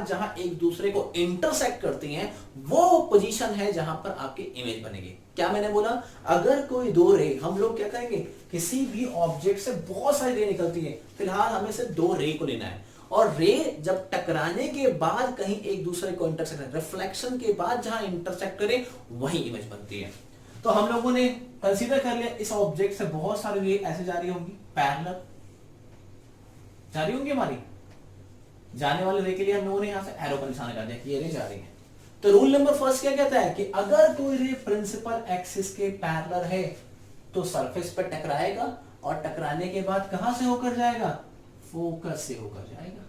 जहां एक दूसरे को इंटरसेक्ट करती हैं, वो पोजीशन है जहां पर आपकी इमेज बनेगी। क्या मैंने बोला? अगर कोई 2 रे, हम लोग क्या करेंगे, किसी भी ऑब्जेक्ट से बहुत सारी रे निकलती है, फिलहाल हमें सिर्फ 2 रे को लेना है, और रे जब टकराने के बाद कहीं एक दूसरे को इंटरसेक्ट करे, रिफ्लेक्शन के बाद जहां इंटरसेक्ट करे वही इमेज बनती है। तो हम लोगों ने कंसीडर कर लिया इस ऑब्जेक्ट से बहुत सारी रे ऐसे जा रही होंगी, पैरेलल जा रही होंगी। हमारी जाने वाले रे के लिए हम लोगों ने यहां से एरो का निशान लगा दिया कि ये रे जा रही है। तो रूल नंबर फर्स्ट क्या कहता है कि अगर कोई रे प्रिंसिपल एक्सिस के पैरेलल है तो सरफेस पर टकराएगा, और टकराने के बाद कहां से होकर जाएगा? फोकस से होकर जाएगा।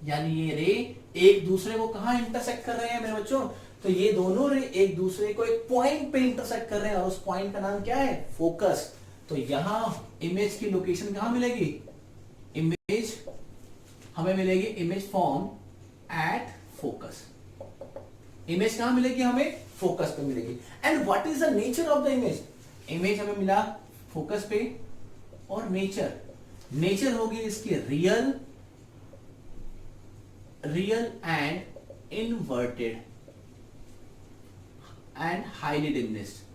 यानी ये रे एक दूसरे को कहां इंटरसेक्ट कर रहे हैं मेरे बच्चों? तो ये दोनों रे एक दूसरे को एक पॉइंट पे इंटरसेक्ट कर रहे हैं, और उस पॉइंट का नाम क्या है? फोकस। तो यहां इमेज की लोकेशन कहां मिलेगी? इमेज हमें मिलेगी image form at focus. Image कहां मिलेगी? हमें फोकस पे मिलेगी। And what is the nature of the image? Image हमें मिला फोकस पे, और नेचर होगी इसकी real and inverted and highly diminished.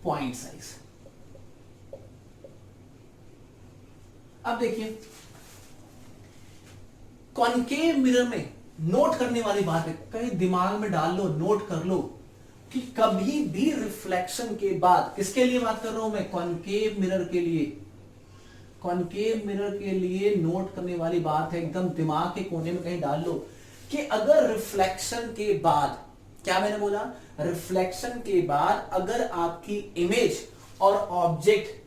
Point size. अब देखिए, कॉनकेव मिरर में नोट करने वाली बात है, कहीं दिमाग में डाल लो, नोट कर लो कि कभी भी रिफ्लेक्शन के बाद, किसके लिए बात कर रहा हूं मैं? कॉनकेव मिरर के लिए। कॉनकेव मिरर के लिए नोट करने वाली बात है, एकदम दिमाग के कोने में कहीं डाल लो कि अगर रिफ्लेक्शन के बाद, क्या मैंने बोला? रिफ्लेक्शन के बाद अगर आपकी इमेज और ऑब्जेक्ट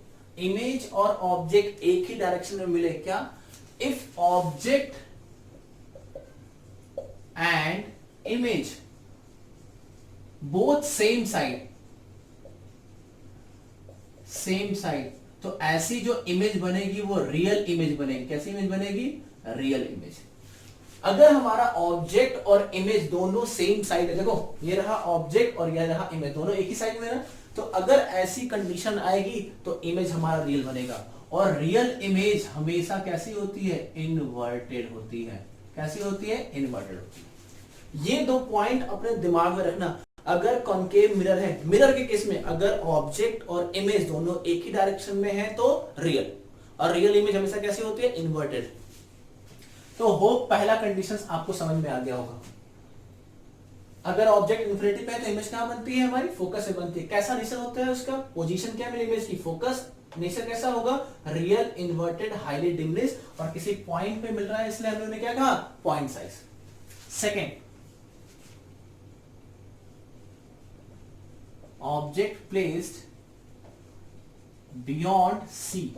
एक ही डायरेक्शन में मिले, क्या? If object and image both same side, same side, तो ऐसी जो इमेज बनेगी वो रियल इमेज बनेगी। कैसी इमेज बनेगी? Real image. अगर हमारा ऑब्जेक्ट और इमेज दोनों सेम साइड है, देखो ये रहा ऑब्जेक्ट और ये रहा इमेज, दोनों एक ही साइड में है, तो अगर ऐसी कंडीशन आएगी तो इमेज हमारा रियल बनेगा। और रियल इमेज हमेशा कैसी होती है? इनवर्टेड होती है। कैसी होती है? इनवर्टेड होती है। ये दो पॉइंट अपने दिमाग में रखना। अगर कॉन्केव मिरर है, मिरर के केस में अगर ऑब्जेक्ट और इमेज दोनों एक ही डायरेक्शन में है तो रियल, और रियल इमेज हमेशा कैसी होती है? इनवर्टेड। तो होप पहला कंडीशंस आपको समझ में आ गया होगा। अगर ऑब्जेक्ट इन्फिनिटी पे है तो इमेज कहां बनती है? हमारी फोकस से बनती है। कैसा नेचर होता है उसका? पोजीशन क्या है इमेज की? फोकस। नेचर कैसा होगा? रियल, इन्वर्टेड, हाईली डिमिनिश्ड, और किसी पॉइंट पे मिल रहा है इसलिए हम लोगों ने क्या कहा? Point size. Second, object placed beyond C,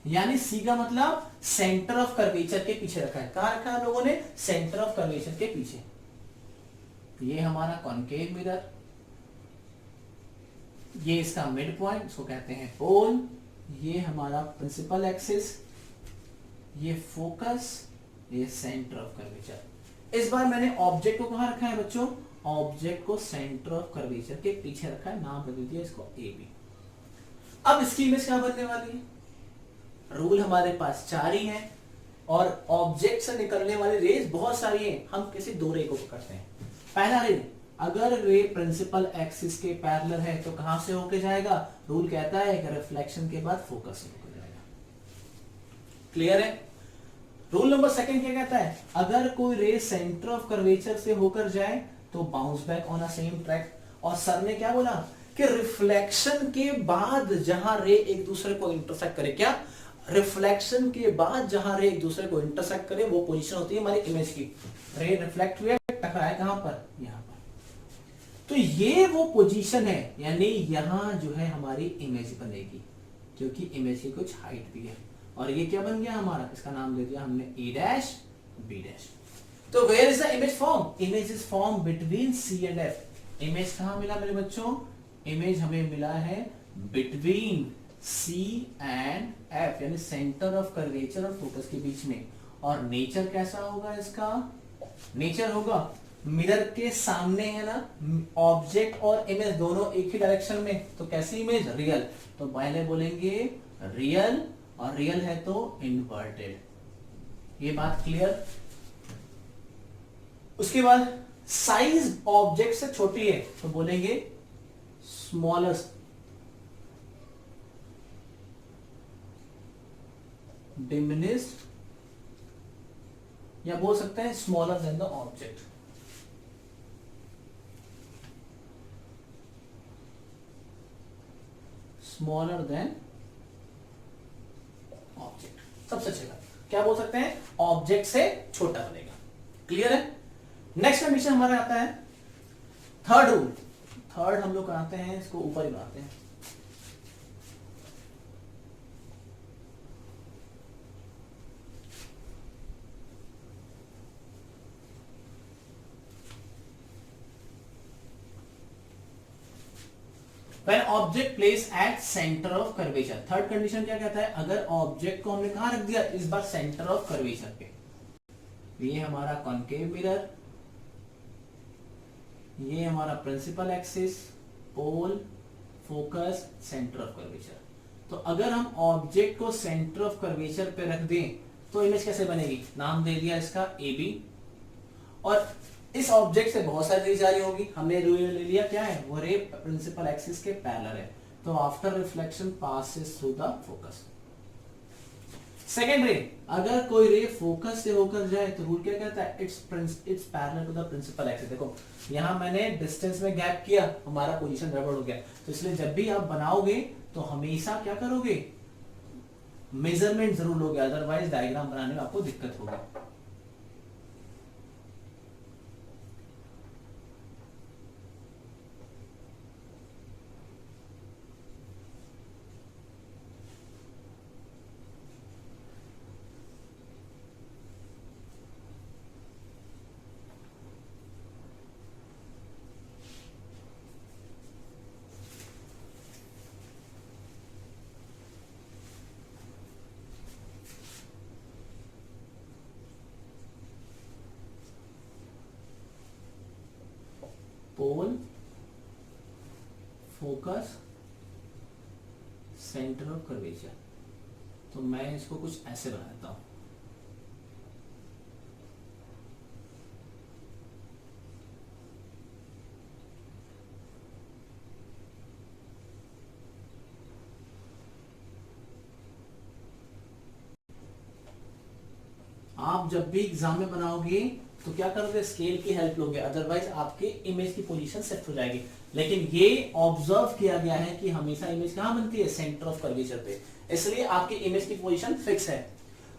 यानी सी का मतलब सेंटर ऑफ कर्वेचर के पीछे रखा है। कहां रखा है हम लोगों ने? सेंटर ऑफ कर्वेचर के पीछे। ये हमारा कॉन्केव मिरर, ये इसका मिड पॉइंट, इसको कहते हैं पोल, ये हमारा प्रिंसिपल एक्सिस, ये फोकस, ये सेंटर ऑफ कर्वेचर। इस बार मैंने ऑब्जेक्ट को कहां रखा है बच्चों? ऑब्जेक्ट को सेंटर ऑफ कर्वेचर के पीछे रखा है, नाम बदल दिया इसको ए बी। अब इसकी इमेज क्या बनने वाली है? रूल हमारे पास 4 ही हैं और ऑब्जेक्ट से निकलने वाली रेज बहुत सारी हैं। हम किसी दो रे को पकड़ते हैं। पहला रे, अगर रे प्रिंसिपल एक्सिस के पैरेलल है तो कहां से होके जाएगा? रूल कहता है कि रिफ्लेक्शन के बाद फोकस से होकर जाएगा। क्लियर है? रूल नंबर सेकंड क्या कहता है? अगर कोई रे सेंटर ऑफ कर्वेचर से होकर जाए तो bounce back on a same track. और सर ने क्या बोला कि रिफ्लेक्शन के बाद जहां रे एक दूसरे को इंटरसेक्ट करे, क्या? रिफ्लेक्शन के बाद जहां रे एक दूसरे को इंटरसेक्ट करे वो पोजीशन होती है हमारी इमेज की। रे रिफ्लेक्ट हुए, टकराए कहां पर? यहां पर। तो ये वो पोजीशन है, यानी यहां जो है हमारी इमेज बनेगी, क्योंकि इमेज की कुछ हाइट भी है। और ये क्या बन गया हमारा? इसका नाम दे दिया हमने ए डैश बी डैश। तो where is the image form? Image is form between C and F. Image कहां मिला मेरे बच्चों? इमेज हमें मिला है बिटवीन सी एंड एफ, यानी सेंटर ऑफ कर्वेचर और फोकस के बीच में। और नेचर कैसा होगा इसका? नेचर होगा मिरर के सामने है ना, ऑब्जेक्ट और इमेज दोनों एक ही डायरेक्शन में, तो कैसी इमेज? रियल। तो पहले बोलेंगे रियल, और रियल है तो इनवर्टेड। ये बात क्लियर? उसके बाद साइज ऑब्जेक्ट से छोटी है तो बोलेंगे स्मॉलेस्ट, डिमिनिश्ड, या बोल सकते हैं smaller than the object. Smaller than object सबसे अच्छी बात। क्या बोल सकते हैं? ऑब्जेक्ट से छोटा बनेगा। क्लियर है? नेक्स्ट कंडीशन हमारा आता है थर्ड रूल। थर्ड हम लोग कराते हैं, इसको ऊपर ही बनाते हैं। When object placed at center of curvature, third condition क्या कहता है? अगर ऑब्जेक्ट को हमने कहां रख दिया? इस बार सेंटर ऑफ कर्वेचर पे। ये हमारा कॉन्केव मिरर, ये हमारा principal axis, pole, focus, centre of curvature. तो अगर हम ऑब्जेक्ट को सेंटर ऑफ कर्वेचर पे रख दें तो इमेज कैसे बनेगी? नाम दे दिया इसका ए बी। और इस ऑब्जेक्ट से बहुत सारी रेज आ रही होगी, हमने रे ले लिया, क्या है वो? रे प्रिंसिपल एक्सिस के पैरेलल है, तो after reflection passes through the focus. Second रे, अगर कोई रे फोकस से होकर जाए तो रूल क्या कहता है? It's parallel to the principal axis. देखो यहां मैंने डिस्टेंस में गैप किया, हमारा पोजीशन गड़बड़ हो गया, तो इसलिए जब भी आप बनाओगे तो हमेशा क्या करोगे? मेजरमेंट जरूर लोगे, अदरवाइज डायग्राम बनाने में आपको दिक्कत होगी। पोल फोकस सेंटर ऑफ कर्वेचर। तो मैं इसको कुछ ऐसे बनाता हूं। आप जब भी एग्जाम में बनाओगे तो क्या करोगे, स्केल की हेल्प लोगे, अदरवाइज आपके इमेज की पोजीशन शिफ्ट हो जाएगी। लेकिन ये ऑब्जर्व किया गया है कि हमेशा इमेज कहां बनती है, सेंटर ऑफ कर्वेचर पे, इसलिए आपकी इमेज की पोजीशन फिक्स है।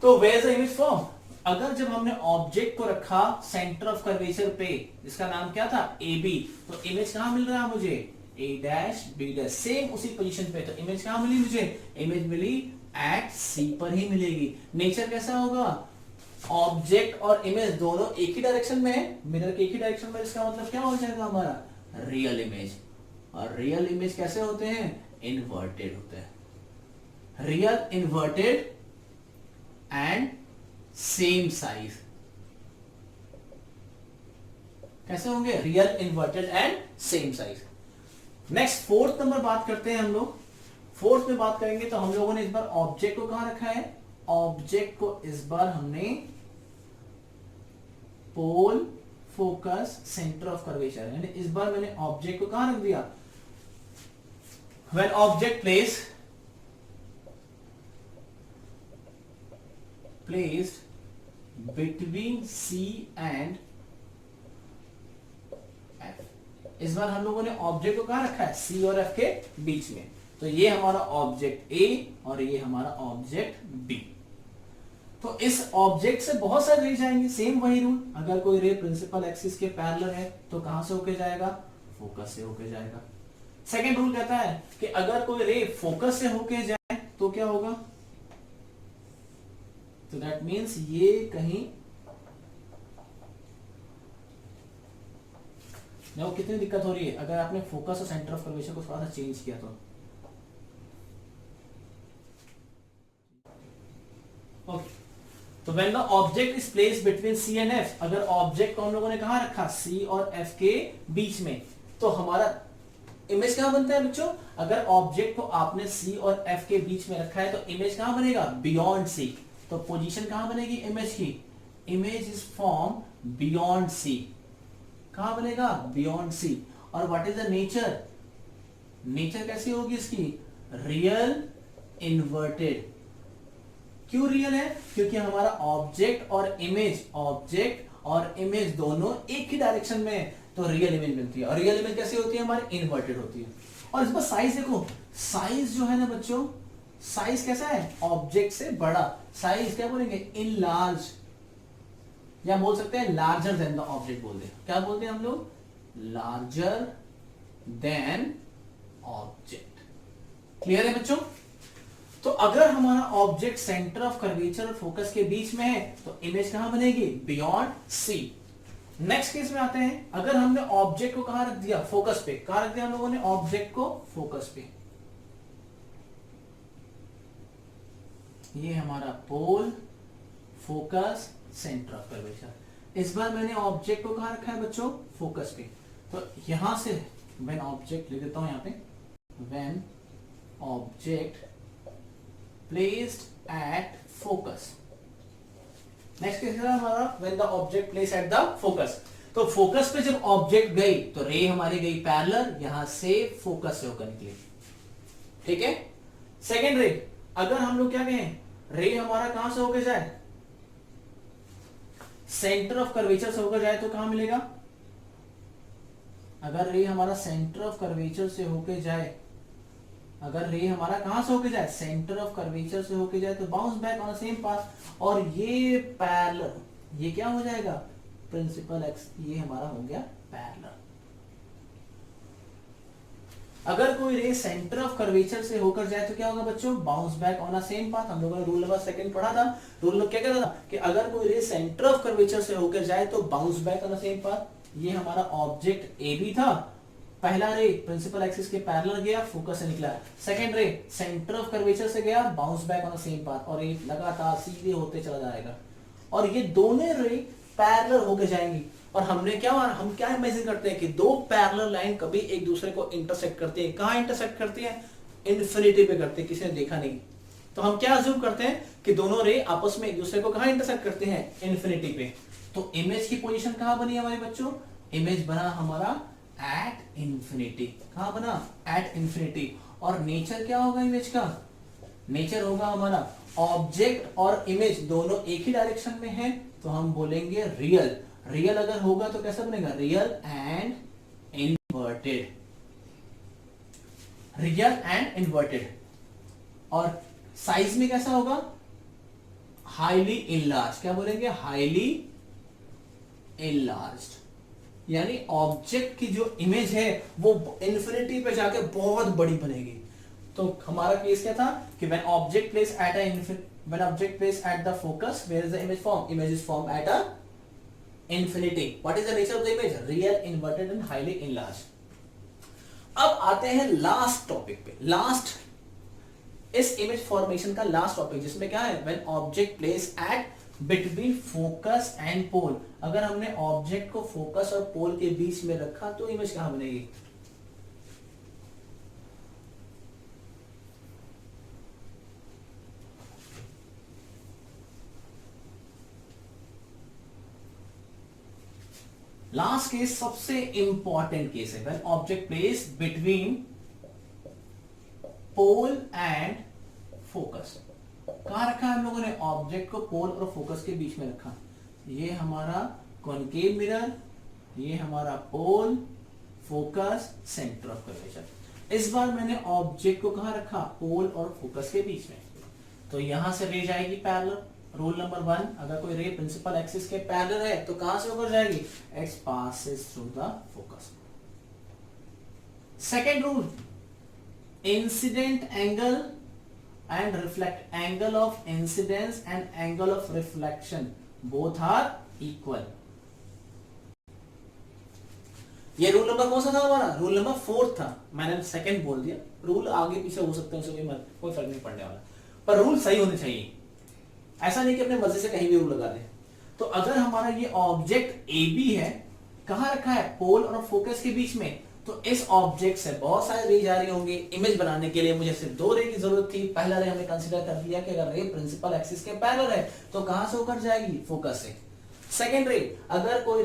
तो where is the image form, अगर जब हमने ऑब्जेक्ट को रखा सेंटर ऑफ कर्वेचर पे, जिसका नाम क्या था, ए बी, तो इमेज कहां मिल रहा है मुझे, ए डैश बी डैश, सेम उसी पोजीशन पे। तो इमेज कहां मिली मुझे, इमेज मिली एट सी पर ही मिलेगी। नेचर कैसा होगा, ऑब्जेक्ट और इमेज दोनों एक ही डायरेक्शन में है, मिरर के एक ही डायरेक्शन में, इसका मतलब क्या हो जाएगा हमारा, रियल इमेज। और रियल इमेज कैसे होते हैं, इन्वर्टेड होते हैं। Real inverted and same size, कैसे होंगे, real inverted and same size. Next fourth number बात करते हैं हम लोग। फोर्थ में बात करेंगे तो हम लोगों ने इस बार ऑब्जेक्ट को कहां रखा है, ऑब्जेक्ट को इस बार हमने pole focus centre of curvature, यानी इस बार मैंने ऑब्जेक्ट को कहां रख दिया, when object placed between C and F. इस बार हम लोगों ने ऑब्जेक्ट को कहां रखा है, सी और एफ के बीच में। तो ये हमारा ऑब्जेक्ट ए और ये हमारा ऑब्जेक्ट बी। तो इस ऑब्जेक्ट से बहुत सारे रे जाएंगे, सेम वही रूल, अगर कोई रे प्रिंसिपल एक्सिस के पैरेलल है तो कहां से होके जाएगा, फोकस से होके जाएगा। सेकेंड रूल कहता है कि अगर कोई रे फोकस से होके जाए तो क्या होगा, तो दैट मीन्स ये कहीं, देखो कितनी दिक्कत हो रही है अगर आपने फोकस और सेंटर ऑफ कर्वेचर को थोड़ा सा चेंज किया तो। ओके, तो when the object is placed between C and F, अगर ऑब्जेक्ट को हम लोगों ने कहां रखा, सी और एफ के बीच में, तो हमारा इमेज कहां बनता है बच्चों, अगर ऑब्जेक्ट को आपने सी और एफ के बीच में रखा है तो इमेज कहां बनेगा, बियॉन्ड सी। तो पोजीशन कहां बनेगी इमेज की, image is form beyond C, कहां बनेगा, बियॉन्ड सी। और what is the nature, nature कैसी होगी इसकी, रियल इन्वर्टेड। क्यों रियल है, क्योंकि हमारा ऑब्जेक्ट और इमेज दोनों एक ही डायरेक्शन में है, तो रियल इमेज मिलती है। और रियल इमेज कैसी होती है हमारी, इन्वर्टेड होती है। और इसका साइज देखो, साइज जो है ना बच्चों, साइज कैसा है, ऑब्जेक्ट से बड़ा, साइज क्या बोलेंगे, इन लार्ज, या बोल सकते हैं लार्जर देन द ऑब्जेक्ट बोल दे, क्या बोलते हैं हम लोग, लार्जर देन ऑब्जेक्ट। क्लियर है बच्चों। तो अगर हमारा ऑब्जेक्ट सेंटर ऑफ कर्वेचर और फोकस के बीच में है तो इमेज कहां बनेगी, बियॉन्ड सी। नेक्स्ट केस में आते हैं, अगर हमने ऑब्जेक्ट को कहां रख दिया, फोकस पे, कहां रख दिया हम लोगों ने ऑब्जेक्ट को, फोकस पे, ये हमारा pole focus centre of curvature. इस बार मैंने ऑब्जेक्ट को कहां रखा है बच्चों, फोकस पे। तो यहां से व्हेन ऑब्जेक्ट लिख देता हूं यहां पे, when object placed at focus. Next case है हमारा when the object place at the focus. तो फोकस पे जब ऑब्जेक्ट गई तो रे हमारी गई पैरेलल, यहां से फोकस से होकर निकली, ठीक है। सेकेंड रे, अगर हम लोग क्या कहें, रे हमारा कहां से होकर जाए, सेंटर ऑफ कर्वेचर से होकर जाए तो कहां मिलेगा, अगर रे हमारा सेंटर ऑफ कर्वेचर से होकर जाए, अगर रे हमारा कहां से होके जाए, सेंटर ऑफ कर्वेचर से होके जाए, तो bounce back on the same path, और ये पैरेलल, ये क्या हो जाएगा, प्रिंसिपल एक्स, ये हमारा हो गया पैरेलल। अगर कोई रे सेंटर ऑफ कर्वेचर से होकर जाए तो क्या होगा बच्चों, bounce back on the same path. हम लोगों ने रूल नंबर सेकंड पढ़ा था, रूल नंबर क्या कहता था कि अगर कोई रे सेंटर ऑफ कर्वेचर से होकर जाए तो bounce back on the same path. ये हमारा ऑब्जेक्ट ए बी था, पहला रे प्रिंसिपल एक्सिस के पैरेलल गया, फोकस से निकला। सेकंड रे सेंटर ऑफ कर्वेचर से गया, bounce back on the same path, और ये लगातार सीधे होते चला जाएगा, और ये दोनों रे पैरेलल होके जाएंगी। और हम क्या इमेजिन करते हैं कि दो पैरेलल लाइन कभी एक दूसरे को इंटरसेक्ट करती है। कहां इंटरसेक्ट करती है? इन्फिनिटी पे करती है, किसी ने देखा नहीं। तो हम क्या अज्यूम करते हैं कि दोनों रे आपस में एक दूसरे को कहां इंटरसेक्ट करते हैं? इन्फिनिटी पे। तो इमेज की पोजीशन कहां बनी हमारे बच्चों? इमेज बना हमारा एट इंफिनिटी। कहां बना? At infinity. और नेचर क्या होगा इमेज का? नेचर होगा हमारा ऑब्जेक्ट और इमेज दोनों एक ही डायरेक्शन में है, तो हम बोलेंगे रियल। रियल अगर होगा तो कैसा बनेगा? Real and inverted. Real and inverted. और साइज में कैसा होगा? Highly enlarge. क्या बोलेंगे? Highly enlarged. यानी ऑब्जेक्ट की जो इमेज है वो इन्फिनिटी पे जाके बहुत बड़ी बनेगी। तो हमारा केस क्या था कि when object placed at the focus, where is the image formed? Image is formed at a infinity. What is the nature of the image? Real, inverted and highly enlarged. अब आते हैं लास्ट टॉपिक पे। Last इस image formation का last topic, जिसमें क्या है? when object placed at between focus and pole. अगर हमने ऑब्जेक्ट को फोकस और पोल के बीच में रखा तो इमेज कहां बनेगी? लास्ट केस सबसे इंपॉर्टेंट केस है, when object place between pole and focus. कहां रखा है हम लोगों ने? ऑब्जेक्ट को पोल और फोकस के बीच में रखा। ये हमारा कॉनकेव मिरर, ये हमारा pole, focus, centre of curvature. इस बार मैंने ऑब्जेक्ट को कहां रखा? पोल और फोकस के बीच में। तो यहां से रे जाएगी पैरेलल। रूल नंबर 1, अगर कोई रे प्रिंसिपल एक्सिस के पैरेलल है तो कहां से होकर जाएगी? X passes through the focus. Second rule, incident angle and reflect angle of incidence and angle of reflection both are equal. ये रूल नंबर कौन सा था हमारा? रूल नंबर 4 था। मैंने सेकंड बोल दिया। रूल आगे पीछे हो सकते हैं, उससे कोई फर्क नहीं पड़ने वाला, पर रूल सही होने चाहिए। ऐसा नहीं कि अपने मर्जी से कहीं भी रूल लगा दे। तो अगर हमारा ये ऑब्जेक्ट ए बी है, कहां रखा है? पोल और फोकस के बीच में। तो इस ऑब्जेक्ट से बहुत सारे रे जा रहे होंगे। इमेज बनाने के लिए मुझे सिर्फ 2 रे की जरूरत थी। पहला रे हमने कंसीडर कर लिया कि अगर रे प्रिंसिपल एक्सिस के पैरेलल है तो कहां से होकर जाएगी? फोकस से। सेकेंड रे, अगर कोई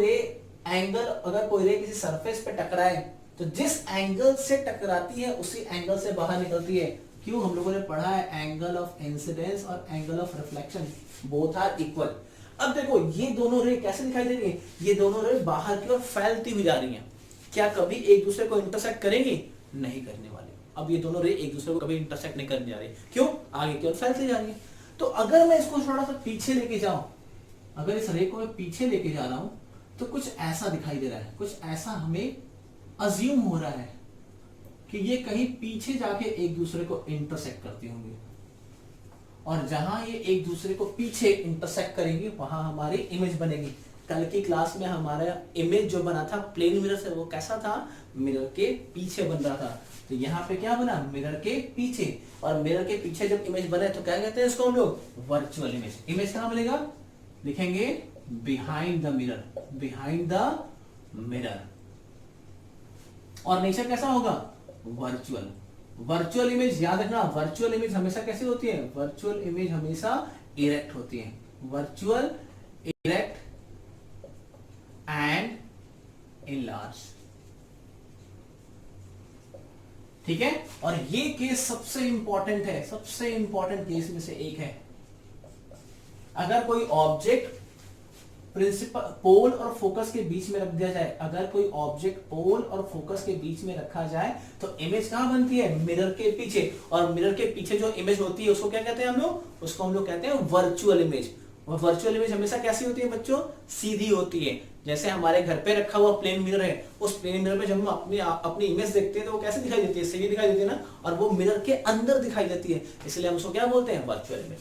रे किसी सरफेस पे टकराए तो जिस एंगल से टकराती है उसी एंगल से बाहर निकलती है। क्यों? हम लोगों ने पढ़ा है एंगल ऑफ इंसिडेंस और angle of reflection both are equal. अब देखो ये दोनों रे कैसे दिखाई दे रही है? ये दोनों रे बाहर की ओर फैलती हुई जा रही हैं। क्या कभी एक दूसरे को इंटरसेक्ट करेंगी? नहीं करने वाले। अब ये दोनों रे एक दूसरे को कभी इंटरसेक्ट नहीं करने जा रही। क्यों? आगे की ओर फैलती जा रही है। तो अगर मैं इसको थोड़ा सा पीछे लेके जाऊं, अगर इस रे को मैं पीछे लेके जा रहा हूं तो कुछ ऐसा दिखाई दे रहा है, कुछ ऐसा हमें अज्यूम हो रहा है कि ये कहीं पीछे जाके एक दूसरे को इंटरसेक्ट करती होंगी। और जहां ये एक दूसरे को पीछे इंटरसेक्ट करेंगी वहां हमारी इमेज बनेगी। कल की क्लास में हमारा इमेज जो बना था प्लेन मिरर से, वो कैसा था? मिरर के पीछे बन रहा था। तो यहाँ पे क्या बना? मिरर के पीछे। और मिरर के पीछे जब इमेज बने तो क्या कहते हैं इसको हम लोग? Virtual image. इमेज कहां मिलेगा? लिखेंगे behind the mirror. Behind the mirror. और नेचर कैसा होगा? वर्चुअल। वर्चुअल इमेज याद रखना, वर्चुअल इमेज हमेशा कैसे होती है? वर्चुअल इमेज हमेशा इरेक्ट होती है। Virtual, erect and enlarge. ठीक है? और ये केस सबसे इंपॉर्टेंट है, सबसे इंपॉर्टेंट केस में से एक है। अगर कोई ऑब्जेक्ट प्रिंसिपल पोल और फोकस के बीच में रख दिया जाए, अगर कोई ऑब्जेक्ट पोल और फोकस के बीच में रखा जाए तो इमेज कहां बनती है? मिरर के पीछे। और मिरर के पीछे जो इमेज होती है उसको क्या कहते हैं हम लोग? उसको हम लोग कहते हैं वर्चुअल इमेज। और वर्चुअल इमेज हमेशा कैसी होती है बच्चों? सीधी होती है। जैसे हमारे घर पे रखा हुआ प्लेन मिरर है, उस प्लेन मिरर पे जब हम अपनी इमेज देखते हैं तो वो कैसे दिखाई देती है? सीधी दिखाई देती है ना, और वो मिरर के अंदर दिखाई देती है, इसलिए हम उसको क्या बोलते हैं? Virtual image.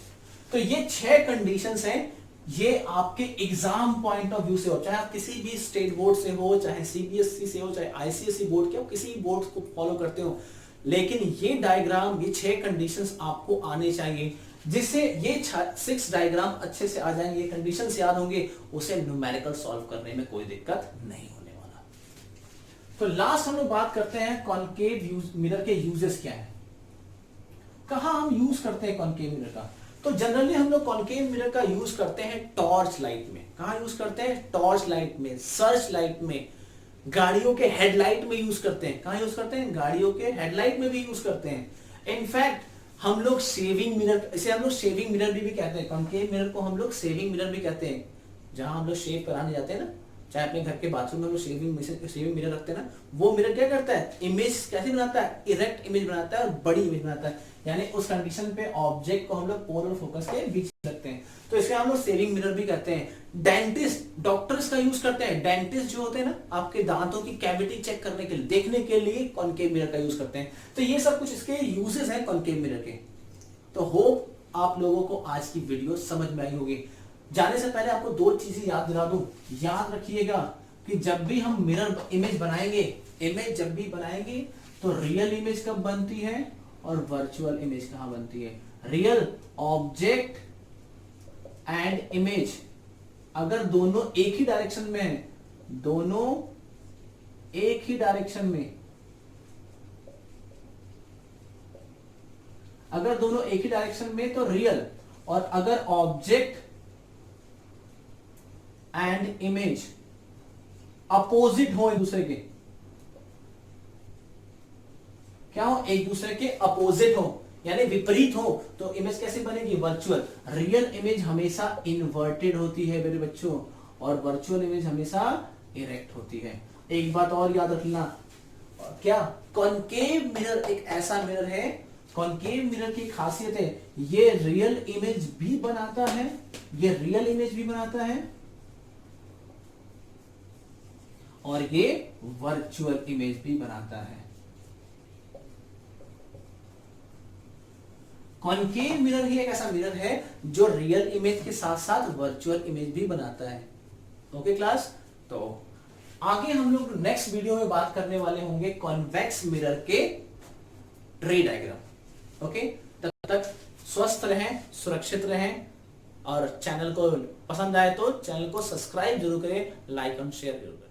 तो ये 6 कंडीशंस हैं। ये आपके एग्जाम पॉइंट ऑफ व्यू से हो, चाहे आप किसी भी स्टेट बोर्ड से हो, चाहे सीबीएसई से हो, चाहे आईसीएसई बोर्ड के हो, किसी बोर्ड को फॉलो करते हो, लेकिन ये डायग्राम, ये 6 कंडीशंस आपको आने चाहिए। जिससे ये 6 डायग्राम अच्छे से आ जाएंगे, कंडीशन से याद होंगे, उसे न्यूमेरिकल सॉल्व करने में कोई दिक्कत नहीं होने वाला। तो लास्ट हम लोग बात करते हैं कॉनकेव मिरर के यूजेस क्या है, कहां हम यूज करते हैं कॉनकेव मिरर का। तो जनरली हम लोग कॉनकेव मिरर का यूज करते हैं टॉर्च लाइट में। कहां यूज करते हैं? टॉर्च लाइट में, सर्च लाइट में, गाड़ियों के हेडलाइट में यूज करते हैं। कहां यूज करते हैं? गाड़ियों के हेडलाइट में भी यूज करते हैं। इनफैक्ट हम लोग सेविंग मिरर, इसे हम लोग सेविंग मिरर भी कहते हैं। कॉनकेव मिरर को हम लोग सेविंग मिरर भी कहते हैं। जहां हम लोग शेव कराने जाते हैं ना, चाहे अपने घर के बाथरूम में हम लोग सेविंग मिरर रखते हैं ना, वो मिरर क्या करता है? इमेज कैसे बनाता है? इरेक्ट इमेज बनाता है और बड़ी इमेज बनाता है। यानी उस कंडीशन पे ऑब्जेक्ट को हम लोग पोल और फोकस के बीच रखते हैं, तो इसे हम लोग सेविंग मिरर भी कहते हैं। डेंटिस्ट, डॉक्टर्स का यूज करते हैं। डेंटिस्ट जो होते हैं ना, आपके दांतों की कैविटी चेक करने के लिए, देखने के लिए कॉनकेव मिरर का यूज करते हैं। तो ये सब कुछ इसके यूजेस हैं कॉनकेव मिरर के। तो होप आप लोगों को आज की वीडियो समझ में आई होगी। जाने से पहले आपको 2 चीजें याद दिला दूं। याद रखिएगा कि जब भी हम मिरर इमेज बनाएंगे, इमेज जब भी बनाएंगे तो रियल इमेज कब बनती है और वर्चुअल इमेज कहां बनती है? रियल ऑब्जेक्ट एंड इमेज अगर दोनों एक ही डायरेक्शन में है, दोनों एक ही डायरेक्शन में, अगर दोनों एक ही डायरेक्शन में तो रियल, और अगर ऑब्जेक्ट एंड इमेज अपोजिट हो एक दूसरे के, क्या हो? एक दूसरे के अपोजिट हो, यानी विपरीत हो, तो इमेज कैसे बनेगी? वर्चुअल। रियल इमेज हमेशा इन्वर्टेड होती है मेरे बच्चों, और वर्चुअल इमेज हमेशा इरेक्ट होती है। एक बात और याद रखना, क्या? कॉनकेव मिरर एक ऐसा मिरर है, कॉनकेव मिरर की खासियत है, ये रियल इमेज भी बनाता है, ये रियल इमेज भी बनाता है, और ये वर्चुअल इमेज भी बनाता है। कॉनकेव मिरर ही एक ऐसा मिरर है जो रियल इमेज के साथ साथ वर्चुअल इमेज भी बनाता है। ओके क्लास, तो आगे हम लोग नेक्स्ट वीडियो में बात करने वाले होंगे कॉन्वेक्स मिरर के ट्री डायग्राम। ओके, तब तक स्वस्थ रहें, सुरक्षित रहें, और चैनल को पसंद आए तो चैनल को सब्सक्राइब जरूर करें, लाइक और शेयर जरूर करें।